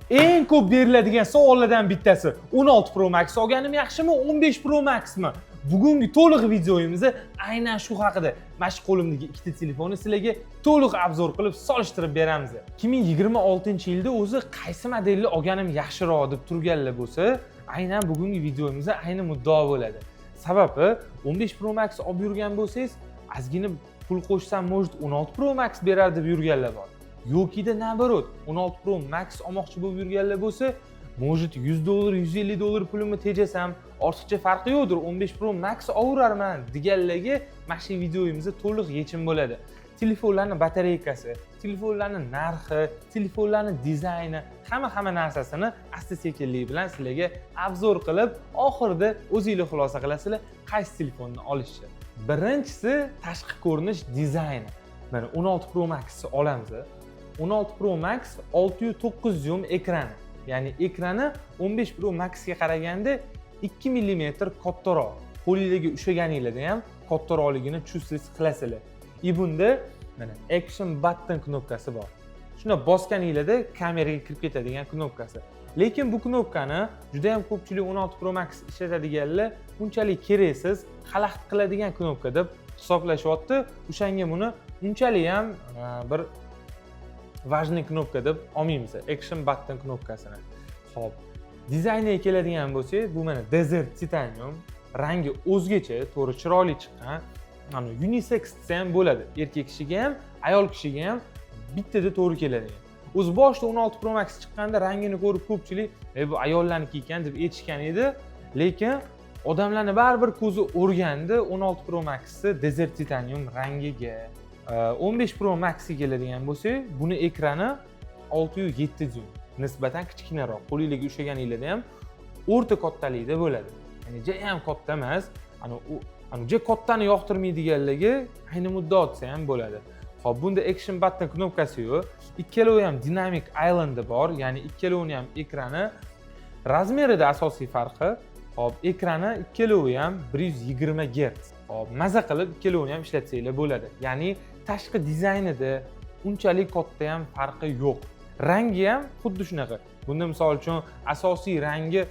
Eng ko'p beriladigan savollardan bittasi 16 Pro Max olganim yaxshimi, 15 Pro Maxmi? Bugungi to'liq videoyimizda aynan shu haqida. Mana shu qo'limdagi ikkita telefonni sizlarga to'liq obzor qilib solishtirib beramiz. 2026-yilda o'zi qaysi modelni olganim yaxshiroq deb turganlar bo'lsa, aynan bugungi videoyimizda ayni muddao bo'ladi. Sababi 15 Pro Max olib yurgan bo'lsangiz, ozgina pul qo'shsam, может 16 Pro Max berar deb yurganlar bor. Yokida nabarot 16 Pro Max olmoqchi bo'lib yurganlar bo'lsa, может $100, $150 pulimni tejasam, ortiqcha farqi yo'qdir, 15 Pro Max olaverarman deganlarga mana shu videoyimizda to'liq yechim bo'ladi. Telefonlarning batareykasi, telefonlarning narxi, telefonlarning dizayni, hamma narsasini asta-sekinlik bilan sizlarga obzor qilib, oxirida o'zingizlar xulosa qilasizlar, qaysi telefonni olishni. Birinchisi tashqi ko'rinish dizayni. Mana 16 Pro Max'ni olamiz. 16 Pro Max 6.9 dyum ekrani. Ya'ni ekrani 15 Pro Max'ga qaraganda 2 mm kattaroq. Qo'lingizga ushlaganingizda ham kattaroqligini tushunsiz qilasizlar. Bunda mana action button knopkasi bor. Shuni bosganingizda kameraga kirib ketadigan knopkasi. Lekin bu knopkani juda ham ko'pchilik 16 Pro Max ishlatadiganlar unchalik keraksiz, xalaqit qiladigan knopka deb hisoblashyapti. O'shanga buni unchalik ham bir важный knopka deb olmaymiz. Action button knopkasini. Xo'p, dizayniga keladigan bo'lsak, bu mana Desert Titanium, rangi o'zgacha, to'g'ri chiroyli chiqqan. Mana unisex desa ham bo'ladi. Erkak kishiga ham, ayol kishiga ham bittada to'g'ri keladi. O'z boshida 16 Pro Max chiqqanda rangini ko'rib ko'pchilik bu ayollarniki ekan deb aytishgan edi, lekin odamlarning baribir ko'zi o'rgandi 16 Pro Max'ni Desert Titanium rangiga. 15 Pro Max'ga keladigan bo'lsak, buni ekrani 6.7 dyum. Nisbatan kichkinaroq. Qo'lingizga ushlaganingizda ham o'rta kattalikda bo'ladi. Ya'ni juda ham katta emas. Juda kattani yoqtirmaydiganlarga ayni muddao desa ham bo'ladi. Xo'p, bunda action button knopkasi yo'q. Ikkalovi ham Dynamic Island'i bor, ya'ni ikkalovini ham ekrani razmerida asosiy farqi. Xo'p, ekrani ikkalovi ham 120 Hz. Xo'p, maza qilib ikkalovini ham ishlatsanglar bo'ladi. Ya'ni tashqi dizaynida unchalik katta ham farqi yo'q. Rangi ham xuddi shunaqa. Bunda misol uchun asosiy rangi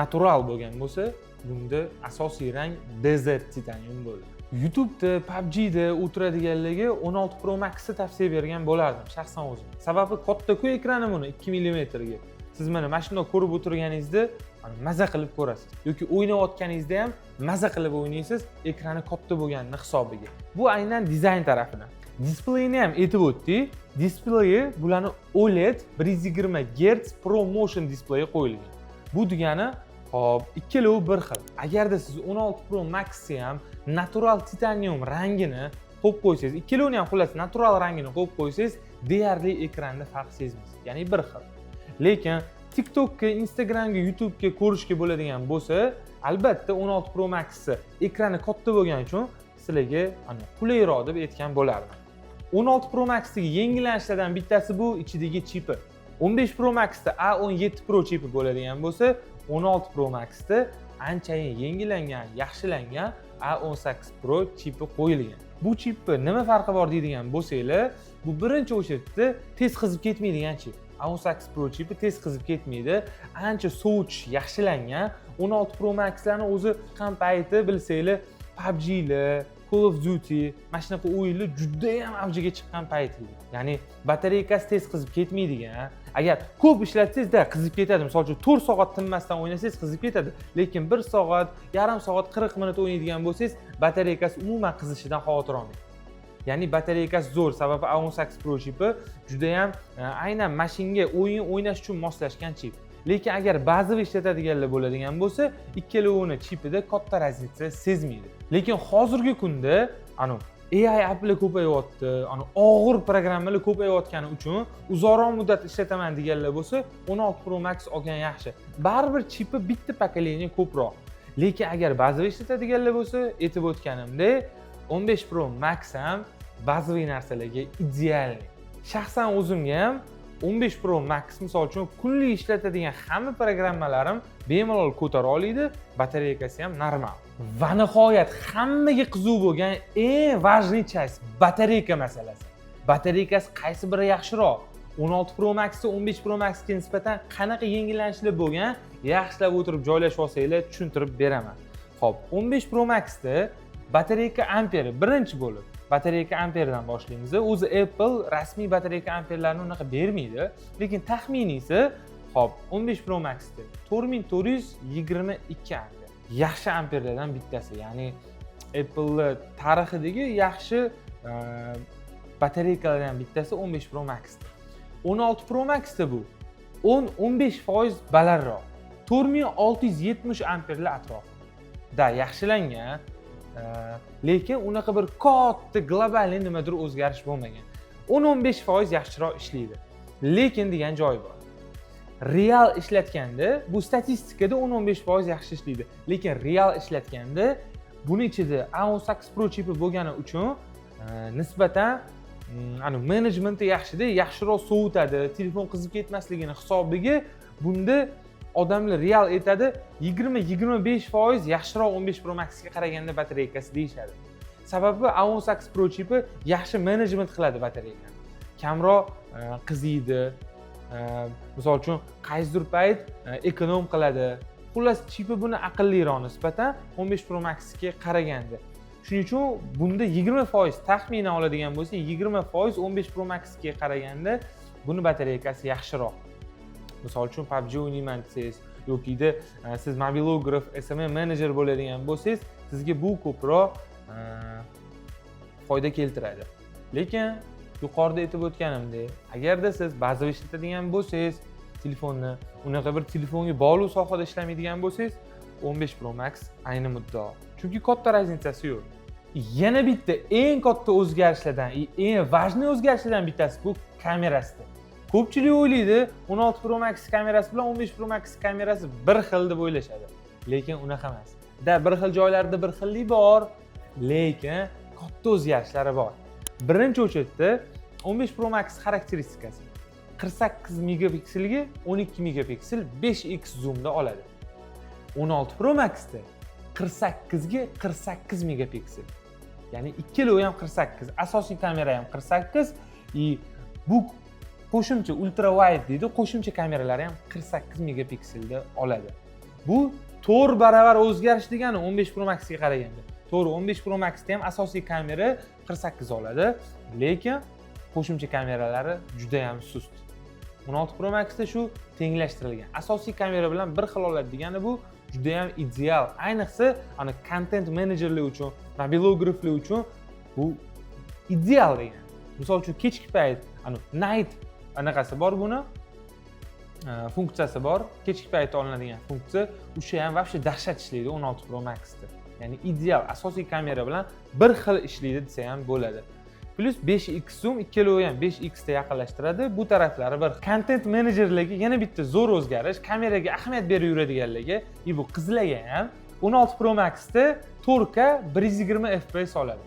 natural bo'lgan bo'lsa, bunda asosiy rang Desert Titanium bo'ladi. YouTube'da, PUBG'da o'tiradiganlarga 16 Pro Max'ni tavsiya bergan bo'lardim shaxsan o'zim. Sababi katta-ku ekrani buni 2 mm ga. Siz mana shunday ko'rib o'tirganingizda maza qilib ko'rasiz. Yoki o'ynayotganingizda ham maza qilib o'ynaysiz, ekrani katta bo'lganini hisobiga. Bu aynan dizayn tarafidan. Displeyni ham aytib o'tdik. Displeyi bularni OLED 120 Hz Pro Motion displey qo'yilgan. Bu degani, hop, ikkalovi bir xil. Agarda siz 16 Pro Max'ni ham natural titanium rangini qo'yib qo'ysangiz, ikkalovini ham xullas natural rangini qo'yib qo'ysangiz, deyarli ekranda farq sezmaysiz. Ya'ni bir xil. Lekin TikTok'ga, Instagram'ga, YouTube'ga ko'rishga bo'ladigan bo'lsa, albatta 16 Pro Max'ni ekrani katta bo'lgani uchun sizlarga qulayroq deb aytgan bo'lardim. 16 Pro Max'dagi yangilanishlardan bittasi bu ichidagi chipi. 15 Pro Max'da A17 Pro chipi bo'ladigan bo'lsa, 16 Pro Max'da anchayin yangilangan, yaxshilangan A18 Pro chipi qo'yilgan. Bu chipni nima farqi bor deydigan bo'lsanglar, bu birinchi o'chirda tez qizib ketmaydigan chip. A18 Pro chipi tez qizib ketmaydi. Ancha sovutish yaxshilangan. 16 Pro Max'larni o'zi chiqqan payti bilsanglar, PUBG'lar, Call of Duty, mana shunaqa o'yinlar juda ham avjiga chiqqan payti. Ya'ni batareykasi tez qizib ketmaydigan. Agar ko'p ishlatsangiz-da qizib ketadi. Misol uchun 4 soat tinmasdan o'ynasangiz qizib ketadi. Lekin 1 soat, yarim soat, 40 minut o'ynaydigan bo'lsangiz, batareykasi umuman qizishidan xavotir olmang. Ya'ni batareykasi zo'r, sababi A18 Pro chipi juda ham aynan mashinga o'yin o'ynash uchun moslashgan chip. Lekin agar ba'zida ishlatadiganlar bo'ladigan bo'lsa, ikkalovini chipida katta razlika sezmaydi. Lekin hozirgi kunda AI applar ko'payyapti, og'ir programmalar ko'payayotgani uchun uzoqroq muddat ishlataman deganlar bo'lsa, 16 Pro Max olgan yaxshi. Baribir chipi bitta pokoleniya ko'proq. Lekin agar ba'zida ishlatadiganlar bo'lsa, aytib o'tganimdek, 15 Pro Max ham ba'zi narsalarga ideal. Shaxsan o'zimga ham 15 Pro Max misol uchun kunlik ishlatadigan hamma programmalarim bemalol ko'tara oladi, batareykasi ham normal. Va nihoyat hammaga qiziq bo'lgan eng важный часть batareyka masalasi. Batareykasi qaysi biri yaxshiroq? 16 Pro Max'da 15 Pro Max'ga nisbatan qanaqa yengillanishlar bo'lgan, yaxshilab o'tirib joylashib olsanglar tushuntirib beraman. Xo'p, 15 Pro Max'da batareyka amperi birinchi bo'lib, batareyka amperdan boshlaymiz. O'zi Apple rasmiy batareyka amperlarni unaqa bermaydi, lekin taxminiysi, xo'p, 15 Pro Max'da 4422 amper. Yaxshi amperlardan bittasi, ya'ni Apple tarixidagi yaxshi batareykalardan bittasi 15 Pro Max'da. 16 Pro Max'da bu 10-15% balandroq. 4670 amperlar atrofida yaxshilangan, lekin unaqa bir katta globalniy nimadir o'zgarish bo'lmagan. 10-15% yaxshiroq ishlaydi. Lekin degan joyi bor. Real ishlatganda bu statistikada 10-15% yaxshi ishlaydi, lekin real ishlatganda buni ichida A18 Pro chipi bo'lgani uchun nisbatan menejmenti yaxshida, yaxshiroq sovutadi, telefon qizib ketmasligini hisobiga bunda odamlar real aytadi 20-25% yaxshiroq 15 Pro Max'ga qaraganda batareykasi deyishadi. Sababi A18 Pro chipi yaxshi menejment qiladi batareykani. Kamroq qiziydi. Misol uchun qaysidir payt ekonom qiladi. Xullas chipi buni aqlliroq nisbatan 15 Pro Max'ga qaraganda. Shuning uchun bunda 20% taxminan oladigan bo'lsa, 20% 15 Pro Max'ga qaraganda buni batareykasi yaxshiroq. Misol uchun PUBG o'ynayman desangiz yoki siz mobilograf, SMM menejer bo'ladigan bo'lsangiz, sizga bu ko'proq foyda keltiradi. Lekin yuqorida aytib o'tganimdek, agarda siz bazaviy ishlatadigan bo'lsangiz, telefonni unaqa bir telefonga bog'liq sohada ishlamaydigan bo'lsangiz, 15 Pro Max ayni muddao. Chunki katta razницasi yo'q. Yana bitta eng katta o'zgarishlardan, eng важный o'zgarishlardan bittasi bu kamerasida. Ko'pchilik o'ylaydi, 16 Pro Max kamerasi bilan 15 Pro Max kamerasi bir xil deb o'ylashadi. Lekin unaqa emas. Bir xil joylarda bir xillik bor, lekin katta o'zgarishlari bor. Birinchi o'chirda 15 Pro Max xarakteristikasi 48 megapikselga 12 megapiksel 5x zoomda oladi. 16 Pro Maxda 48 ga 48 megapiksel. Ya'ni ikkalovi ham 48, asosiy kamera ham 48 bu qo'shimcha ultra wide deydi, qo'shimcha kameralari ham 48 megapikselda oladi. Bu 4 baravar o'zgarish degani 15 Pro Max ga qaraganda. To'g'ri, 15 Pro Maxda ham asosiy kamera 48 oladi, lekin qo'shimcha kameralari juda ham sust. 16 Pro Maxda shu tenglashtirilgan. Asosiy kamera bilan bir xil oladi degani bu juda ham ideal. Ayniqsa, content menejerlar uchun, mobilograflar uchun bu ideal degan. Misol uchun kechki payt, night anaqasi bor buni. Funksiyasi bor. Kechki payt olinadigan funksiya, o'sha ham vobshe dahshat ishlaydi 16 Pro Maxda. Ya'ni ideal asosiy kamera bilan bir xil ishlaydi desa ham bo'ladi. Plus 5x zoom, ikkalovi ham 5x da yaqinlashtiradi. Bu taraflari bir. Content menejerlarga yana bitta zo'r o'zgarish, kameraga ahamiyat berib yuradiganlarga, bu qizlarga ham 16 Pro Maxda 4K 120 FPS oladi.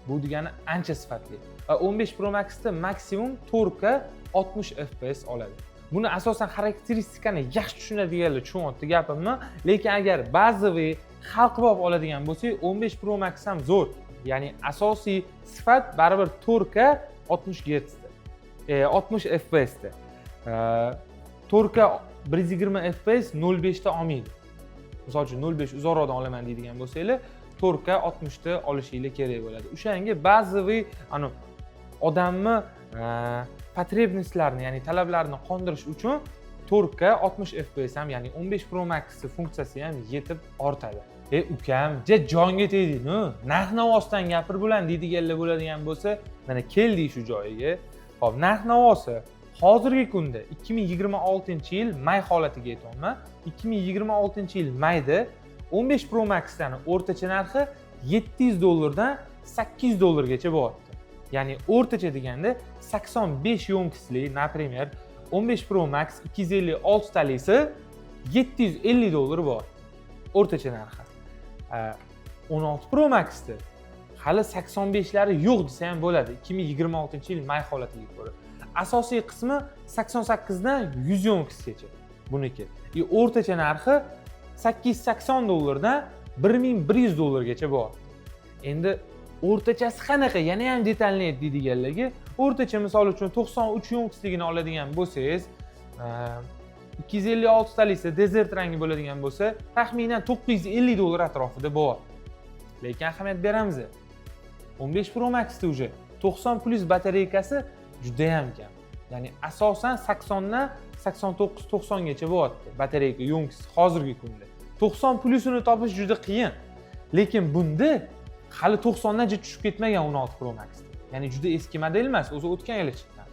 Bu degani ancha sifatli. Va 15 Pro Maxda maksimum 4K 60 FPS oladi. Buni asosan xarakteristikani yaxshi tushunadiganlar tushunyapti gapimni, lekin agar ba'ziviy xalqbob oladigan bo'lsak, 15 Pro Max ham zo'r. Ya'ni asosiy sifat baribir 4K 60 Hz da. 60 FPS da. 4K 120 FPS 0.5 da olmaydi. Misol uchun 0.5 uzoqroqdan olaman deydigan bo'lsanglar, 4K 60 da olishinglar kerak bo'ladi. O'shanga ba'ziviy odamni potrebnostlarini, ya'ni talablarini qondirish uchun 4K 60 FPS ham, ya'ni 15 Pro Max funksiyasi ham yetib ortadi. Ukam, jonga tegdi-ku, narx-navosidan gapirib bo'lan deydiganlar bo'ladigan bo'lsa, mana keldik shu joyiga. Xo'p, narx-navosi hozirgi kunda 2026-yil may holatiga aytayman. 2026-yil mayda 15 Pro Max'dan o'rtacha narxi $700 dan $800 bo'lyapti. Ya'ni o'rtacha deganda 85 yo'mkisli, например, 15 Pro Max 256 talisi $750 bor. O'rtacha narxi. 16 Pro Maxda hali 85lari yo'q desa ham bo'ladi. 2026-yil may holatiga ko'ra. Asosiy qismi 88 dan 100 yo'mkisgacha buniki. O'rtacha narxi $880 dan $1100 gacha bo'lyapti. Endi o'rtachasi qanaqa, yana ham detalni deydiganlarga, o'rtacha misol uchun 93 yonkisligini oladigan bo'lsangiz, 256 talisi desert rangi bo'ladigan bo'lsa, taxminan $950 atrofida bo'ladi. Lekin ahamiyat beramiz. 15 Pro Max da uje 90 plus batareykasi juda ham kam. Ya'ni asosan 80 dan 89-90 gacha bo'ladi batareyka yonkisi hozirgi kunda. 90 plusini topish juda qiyin. Lekin bunda hali 90 dan tushib ketmagan 16 Pro Max. Ya'ni juda eski model emas, o'zi o'tgan yili chiqqan.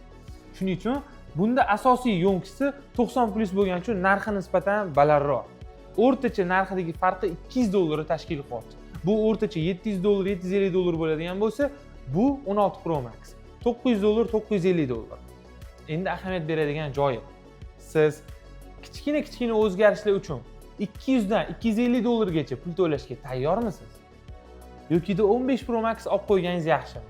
Shuning uchun bunda asosiy yonkisi 90 plus bo'lgani uchun narxi nisbatan balandroq. O'rtacha narxidagi farqi $200 tashkil qiladi. Bu o'rtacha $700, $750 bo'ladigan bo'lsa, bu 16 Pro Max. $900, $950. Endi ahamiyat beradigan joyi. Siz kichkina o'zgarishlar uchun 200 dan $250 gacha pul to'lashga tayyormisiz? Yoki 15 Pro Max olib qo'yganingiz yaxshimi?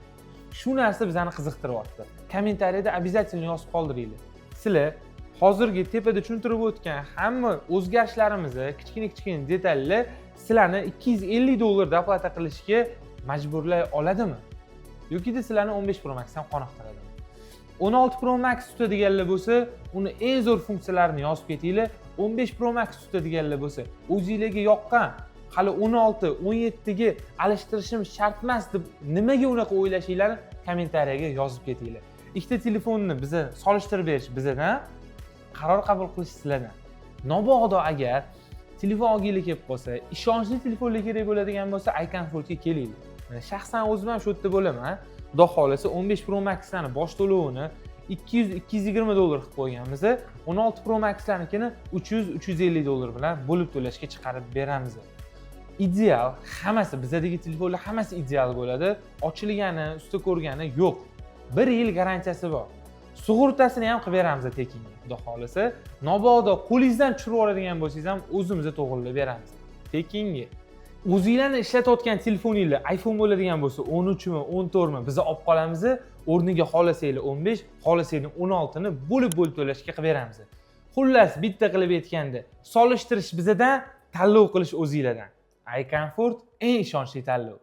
Shu narsa bizani qiziqtiryapti. Kommentariyada обязательно yozib qoldiringlar. Sizlar hozirgi tepada tushuntirib o'tgan hamma o'zgarishlarimizni, kichkina detallar sizlarni $250 doplata qilishga majburlay oladimi? Yoki sizlarni 15 Pro Max ham qoniqtiradimi? 16 Pro Max tutadiganlar bo'lsa, uni eng zo'r funksiyalarini yozib ketinglar. 15 Pro Max tutadiganlar bo'lsa, o'zingizlarga yoqqan hali 16, 17 ga alishtirishim shart emas deb nimaga unaqa o'ylashinglarni kommentariyaga yozib ketinglar. Ikkita telefonni biza solishtirib berish bizadan, qaror qabul qilish sizlardan. Nobog'da agar telefon olginglar kelib qolsa, ishonchli telefonlar kerak bo'ladigan bo'lsa, iComfortga kelinglar. Mana shaxsan o'zim ham shu yerda bo'laman. Xudo xolasa 15 Pro Max'larni bosh to'lovini $200-220 qilib qo'yganmiz. 16 Pro Max'larnikini $300-350 bilan bo'lib to'lashga chiqarib beramiz. Ideal, hammasi bizdagi telefonlar hammasi ideal bo'ladi. Ochilgani, usti ko'rgani yo'q. 1 yil garantiyasi bor. Sug'urtasini ham qilib beramiz tekinga. Xudo xolasa, nobog'da qo'lingizdan tushirib oladigan bo'lsangiz ham o'zimiz to'g'rilab beramiz. Tekinga. O'zingizlarni ishlatayotgan telefoningizlar iPhone bo'ladigan bo'lsa, 13 mi, 14 mi biz olib qolamiz. O'rniga xohlasanglar 15, xohlasanglar 16 ni bo'lib to'lashga qilib beramiz. Xullas, bitta qilib aytganda, solishtirish bizadan, tanlov qilish o'zingizlardan. iComfort eng ishonchli tanlov.